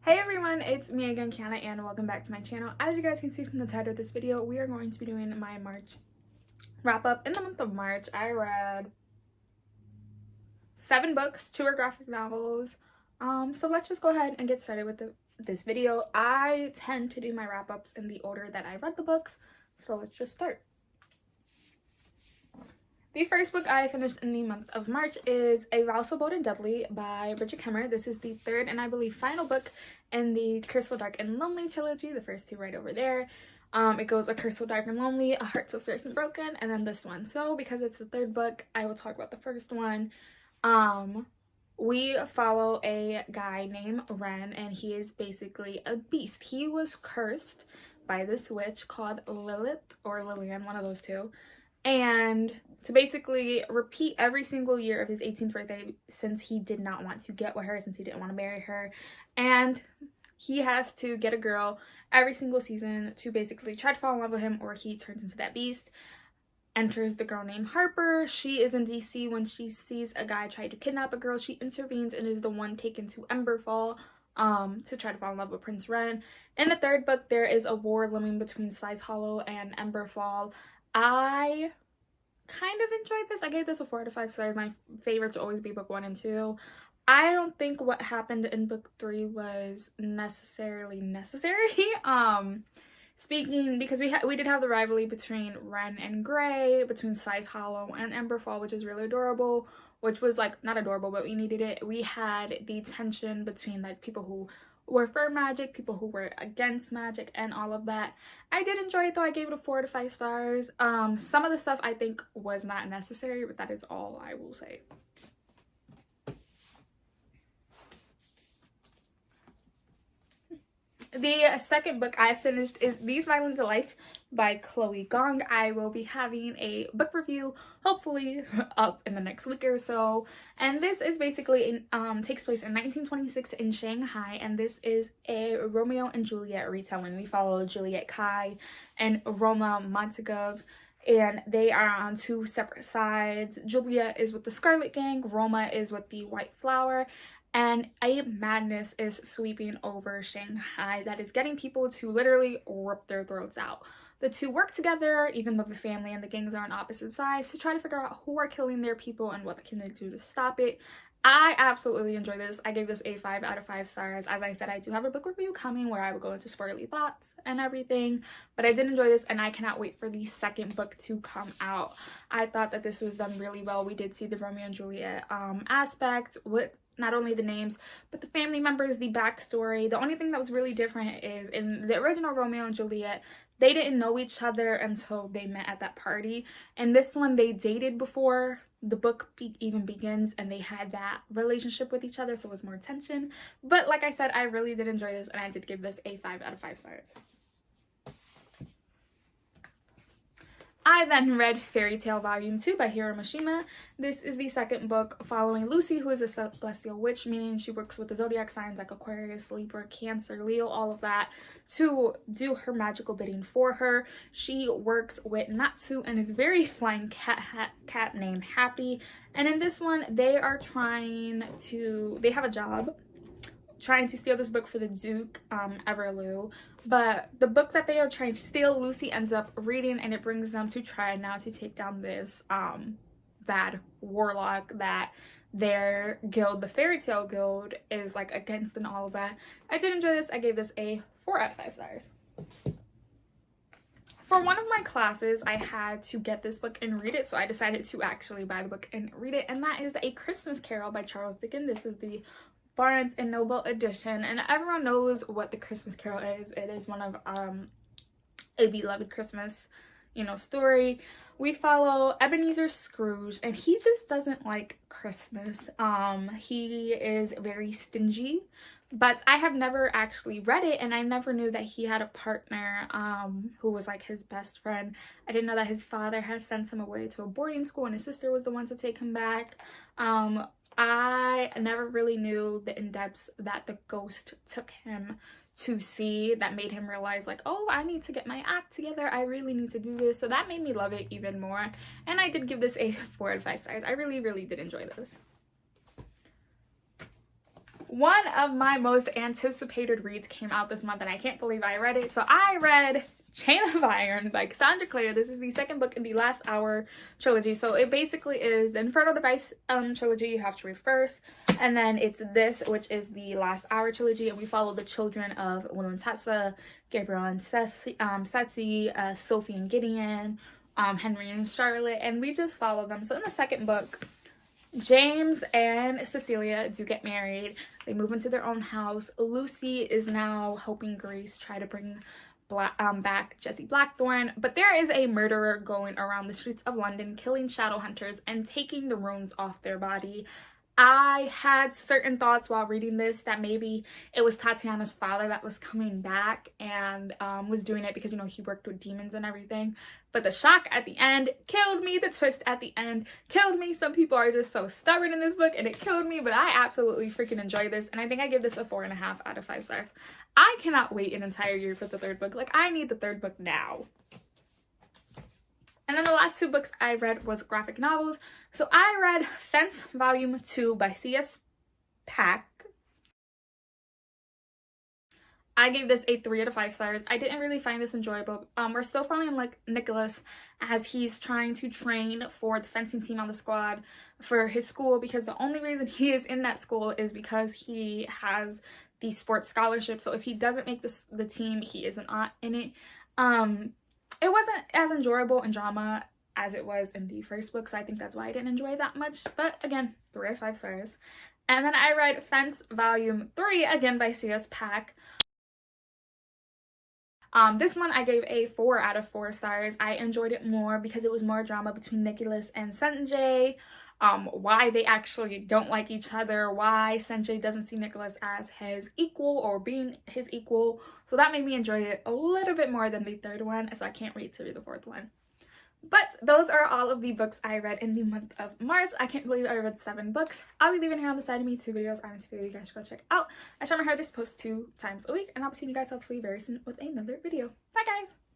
Hey everyone, it's me again, Kiana, and welcome back to my channel. As you guys can see from the title of this video, we are going to be doing my March wrap up. In the month of March, I read 7 books, 2 are graphic novels. So let's just go ahead and get started with this video. I tend to do my wrap ups in the order that I read the books, so let's just start. The first book I finished in the month of March is A Vow So Bold Deadly by Bridget Kemmer. This is the third and I believe final book in the Curse So Dark and Lonely trilogy. The first 2 right over there. It goes A Curse So Dark and Lonely, A Heart So Fierce and Broken, and then this one. So because it's the third book, I will talk about the first one. We follow a guy named Ren, and he is basically a beast. He was cursed by this witch called Lilith or Lillian, one of those two. And to basically repeat every single year of his 18th birthday, since he did not want to get with her, since he didn't want to marry her. And he has to get a girl every single season to basically try to fall in love with him, or he turns into that beast. Enters the girl named Harper. She is in DC. When she sees a guy try to kidnap a girl, she intervenes and is the one taken to Emberfall to try to fall in love with Prince Ren. In the third book, there is a war looming between Slice Hollow and Emberfall. I kind of enjoyed this. I gave this a 4 out of 5 stars. My favorite to always be book 1 and 2. I don't think what happened in book 3 was necessarily necessary. Speaking, because we did have the rivalry between Ren and Grey, between Slice Hollow and Emberfall, which is really adorable, which was like not adorable, but we needed it. We had the tension between like people who were for magic, people who were against magic, and all of that. I did enjoy it though. I gave it a 4 out of 5 stars. Some of the stuff I think was not necessary, but that is all I will say. The second book I finished is These Violin Delights by Chloe Gong. I will be having a book review, hopefully up in the next week or so. And this is basically, takes place in 1926 in Shanghai. And this is a Romeo and Juliet retelling. We follow Juliet Kai and Roma Montagov. And they are on 2 separate sides. Juliet is with the Scarlet Gang. Roma is with the White Flower. And a madness is sweeping over Shanghai that is getting people to literally rip their throats out. The 2 work together, even though the family and the gangs are on opposite sides, to try to figure out who are killing their people and what can they do to stop it. I absolutely enjoy this. I gave this a 5 out of 5 stars. As I said, I do have a book review coming where I will go into spoilerly thoughts and everything. But I did enjoy this, and I cannot wait for the second book to come out. I thought that this was done really well. We did see the Romeo and Juliet aspect with not only the names, but the family members, the backstory. The only thing that was really different is in the original Romeo and Juliet, they didn't know each other until they met at that party. And this one, they dated before the book even begins, and they had that relationship with each other, so it was more tension. But like I said, I really did enjoy this, and I did give this a 5 out of 5 stars. I then read Fairy Tale Volume 2 by Hiro Mishima. This is the second book following Lucy, who is a celestial witch, meaning she works with the zodiac signs like Aquarius, Libra, Cancer, Leo, all of that, to do her magical bidding for her. She works with Natsu and is very flying cat named Happy. And in this one, they have a job trying to steal this book for the Duke, Everlew. But the book that they are trying to steal, Lucy ends up reading, and it brings them to try now to take down this bad warlock that their guild, the Fairy Tale Guild, is like against, and all of that. I did enjoy this. I gave this a 4 out of 5 stars. For one of my classes, I had to get this book and read it, so I decided to actually buy the book and read it, and that is A Christmas Carol by Charles Dickens. This is the Barnes and Noble edition, and everyone knows what the Christmas Carol is. It is one of a beloved Christmas, story. We follow Ebenezer Scrooge, and he just doesn't like Christmas. He is very stingy, but I have never actually read it, and I never knew that he had a partner who was like his best friend. I didn't know that his father had sent him away to a boarding school, and his sister was the one to take him back. I never really knew the in-depths that the ghost took him to see that made him realize like, oh, I need to get my act together. I really need to do this. So that made me love it even more. And I did give this a 4 out of 5 stars. I really, really did enjoy this. one of my most anticipated reads came out this month, and I can't believe I read it. So I read Chain of Iron by Cassandra Clare. This is the second book in the Last Hour trilogy. So it basically is the Infernal Device trilogy you have to read first, and then it's this, which is the Last Hour trilogy, and we follow the children of Will and Tessa, Gabriel and Ceci, Sophie and Gideon, Henry and Charlotte, and we just follow them. So in the second book, James and Cecilia do get married. They move into their own house. Lucy is now helping Grace try to bring back Jesse Blackthorne, but there is a murderer going around the streets of London, killing shadow hunters and taking the runes off their body. I had certain thoughts while reading this that maybe it was Tatiana's father that was coming back and was doing it because, you know, he worked with demons and everything. But the shock at the end killed me. The twist at the end killed me. Some people are just so stubborn in this book, and it killed me, but I absolutely freaking enjoy this, and I think I give this a 4.5 out of 5 stars. I cannot wait an entire year for the third book. Like, I need the third book now. And then the last 2 books I read was graphic novels. So I read Fence Volume 2 by C.S. Pack. I gave this a 3 out of 5 stars. I didn't really find this enjoyable. We're still following like Nicholas as he's trying to train for the fencing team on the squad for his school, because the only reason he is in that school is because he has the sports scholarship. So if he doesn't make the team, he isn't in it. It wasn't as enjoyable in drama as it was in the first book, so I think that's why I didn't enjoy it that much. But again, 3 out of 5 stars. And then I read Fence Volume 3, again by C.S. Pack. This one I gave a 4 out of 4 stars. I enjoyed it more because it was more drama between Nicholas and Sanjay. Why they actually don't like each other, why Sanjay doesn't see Nicholas as his equal or being his equal. So that made me enjoy it a little bit more than the third one, so I can't wait to read the fourth one. But those are all of the books I read in the month of March. I can't believe I read 7 books. I'll be leaving here on the side of me 2 videos on this video you guys should go check out. I try my hardest to post 2 times a week, and I'll be seeing you guys hopefully very soon with another video. Bye guys!